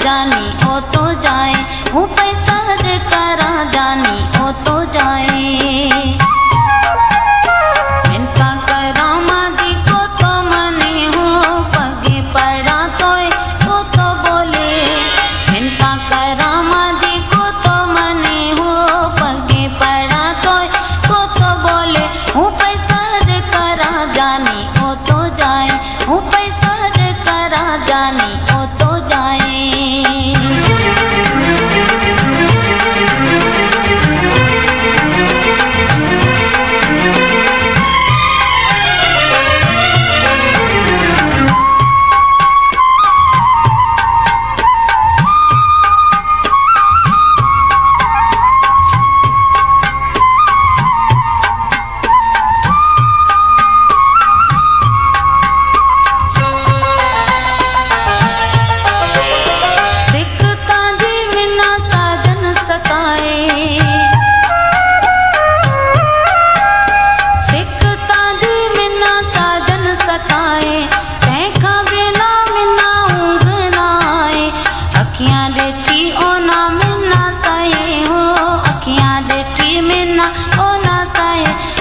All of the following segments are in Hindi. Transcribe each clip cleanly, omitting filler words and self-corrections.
जानी ओ तो जाए, हूँ पैसा दे करा जानी ओ तो जाए। चिंता करा मादी को तो मने हो, पगे पड़ा तो बोले। चिंता करा मादी को तो मने हो, पगे पड़ा तो बोले। हूँ पैसा दे करा जानी ओ तो जाए, हूँ पैसा दे करा जानी ओ तो जाए।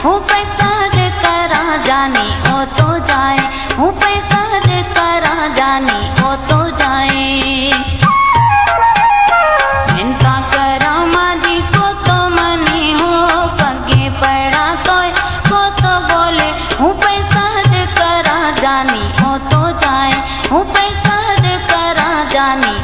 हूँ पैसा दे करा जानी ओ तो जाए, हूँ पैसा दे करा जानी ओ तो जाए। चिंता करा मादी को तो मने हो, पगे पड़ा तो बोले। हूँ पैसा दे करा जानी ओ तो जाए, हूँ पैसा दे करा जानी